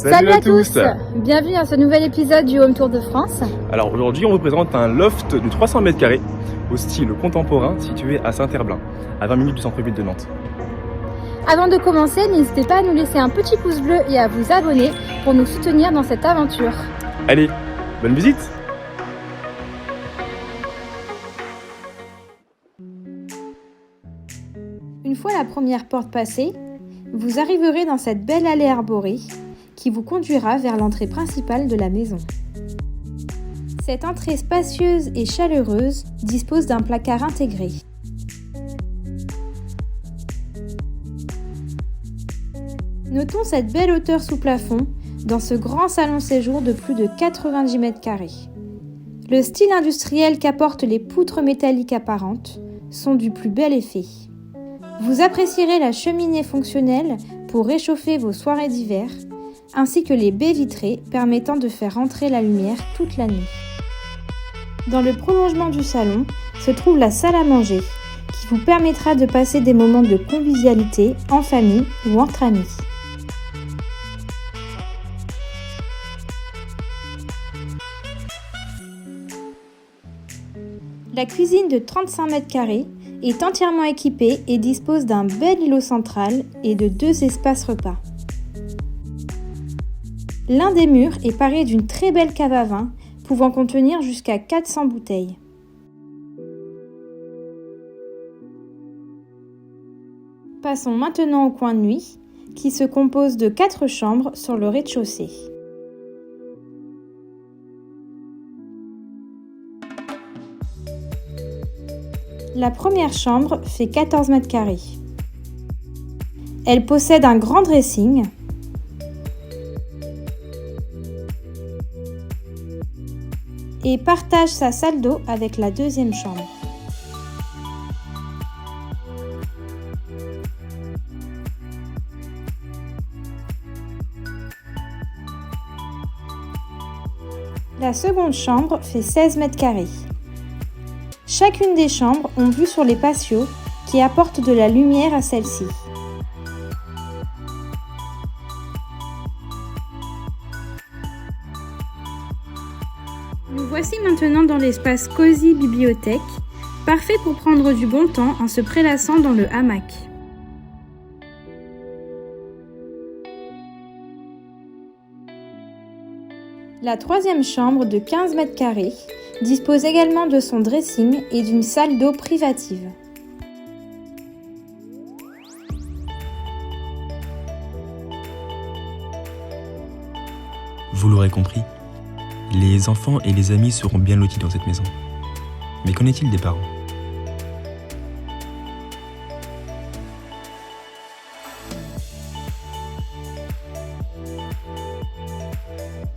Salut à tous. Bienvenue dans ce nouvel épisode du Home Tour de France. Alors aujourd'hui on vous présente un loft de 300 mètres carrés au style contemporain situé à Saint-Herblain, à 20 minutes du centre-ville de Nantes. Avant de commencer, n'hésitez pas à nous laisser un petit pouce bleu et à vous abonner pour nous soutenir dans cette aventure. Allez, bonne visite! Une fois la première porte passée, vous arriverez dans cette belle allée arborée qui vous conduira vers l'entrée principale de la maison. Cette entrée spacieuse et chaleureuse dispose d'un placard intégré. Notons cette belle hauteur sous plafond dans ce grand salon séjour de plus de 90 mètres carrés. Le style industriel qu'apportent les poutres métalliques apparentes sont du plus bel effet. Vous apprécierez la cheminée fonctionnelle pour réchauffer vos soirées d'hiver, ainsi que les baies vitrées permettant de faire entrer la lumière toute la nuit. Dans le prolongement du salon se trouve la salle à manger, qui vous permettra de passer des moments de convivialité en famille ou entre amis. La cuisine de 35 mètres carrés est entièrement équipée et dispose d'un bel îlot central et de 2 espaces repas. L'un des murs est paré d'une très belle cave à vin, pouvant contenir jusqu'à 400 bouteilles. Passons maintenant au coin de nuit, qui se compose de 4 chambres sur le rez-de-chaussée. La première chambre fait 14 mètres carrés. Elle possède un grand dressing, et partage sa salle d'eau avec la deuxième chambre. La seconde chambre fait 16 mètres carrés. Chacune des chambres ont vue sur les patios qui apportent de la lumière à celle-ci. Nous voici maintenant dans l'espace Cosy Bibliothèque, parfait pour prendre du bon temps en se prélassant dans le hamac. La troisième chambre de 15 mètres carrés dispose également de son dressing et d'une salle d'eau privative. Vous l'aurez compris, les enfants et les amis seront bien lotis dans cette maison. Mais qu'en est-il des parents ?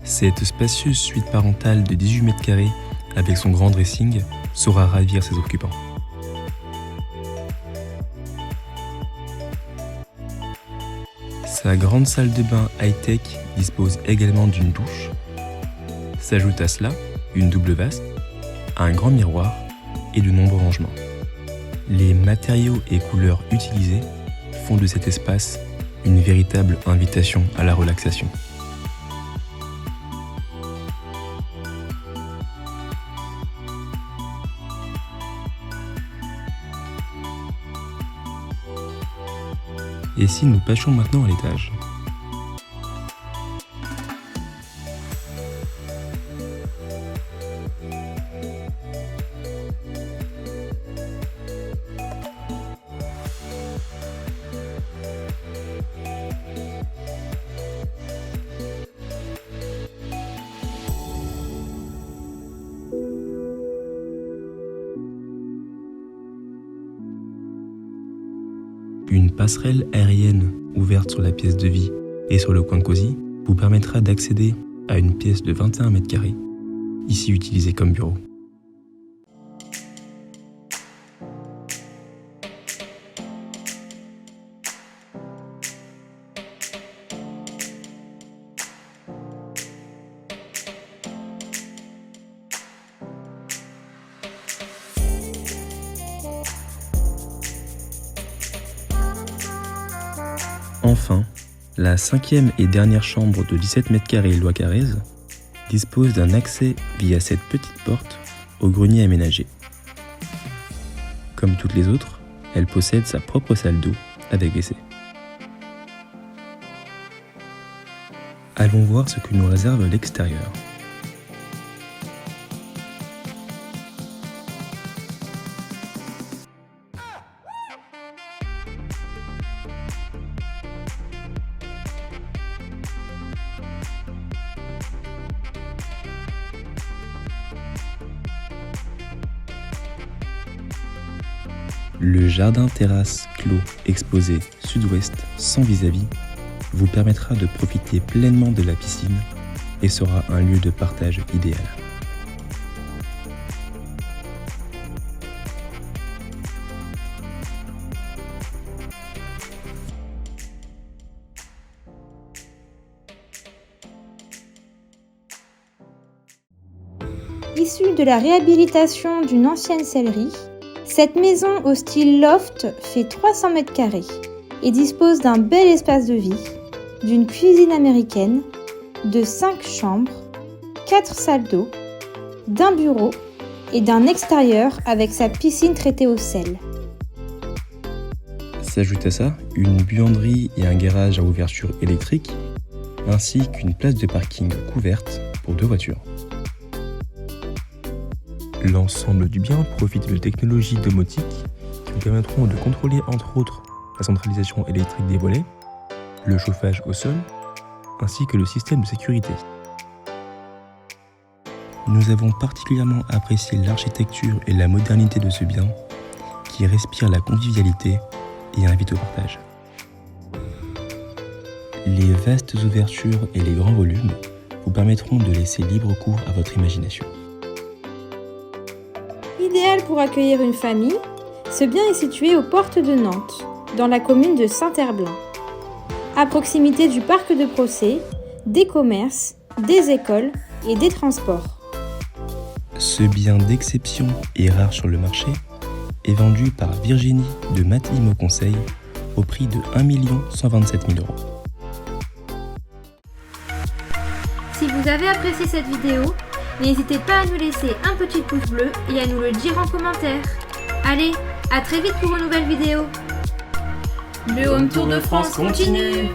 Cette spacieuse suite parentale de 18 mètres carrés avec son grand dressing saura ravir ses occupants. Sa grande salle de bain high-tech dispose également d'une douche. S'ajoute à cela une double vasque, un grand miroir et de nombreux rangements. Les matériaux et couleurs utilisés font de cet espace une véritable invitation à la relaxation. Et si nous passions maintenant à l'étage ? Une passerelle aérienne ouverte sur la pièce de vie et sur le coin cosy vous permettra d'accéder à une pièce de 21 mètres carrés, ici utilisée comme bureau. Enfin, La 5e et dernière chambre de 17 mètres carrés loi Carrez dispose d'un accès via cette petite porte au grenier aménagé. Comme toutes les autres, elle possède sa propre salle d'eau avec WC. Allons voir ce que nous réserve l'extérieur. Le jardin-terrasse clos exposé sud-ouest sans vis-à-vis vous permettra de profiter pleinement de la piscine et sera un lieu de partage idéal. Issue de la réhabilitation d'une ancienne sellerie, cette maison au style loft fait 300 mètres carrés et dispose d'un bel espace de vie, d'une cuisine américaine, de 5 chambres, 4 salles d'eau, d'un bureau et d'un extérieur avec sa piscine traitée au sel. S'ajoute à ça une buanderie et un garage à ouverture électrique, ainsi qu'une place de parking couverte pour 2 voitures. L'ensemble du bien profite de technologies domotiques qui vous permettront de contrôler entre autres la centralisation électrique des volets, le chauffage au sol, ainsi que le système de sécurité. Nous avons particulièrement apprécié l'architecture et la modernité de ce bien qui respire la convivialité et invite au partage. Les vastes ouvertures et les grands volumes vous permettront de laisser libre cours à votre imagination. Idéal pour accueillir une famille, ce bien est situé aux portes de Nantes, dans la commune de Saint-Herblain, à proximité du parc de Procé, des commerces, des écoles et des transports. Ce bien d'exception et rare sur le marché est vendu par Virginie de Matilimo Conseil au prix de 1 127 000 €. Si vous avez apprécié cette vidéo, n'hésitez pas à nous laisser un petit pouce bleu et à nous le dire en commentaire. Allez, à très vite pour une nouvelle vidéo. Le Home Tour de France continue.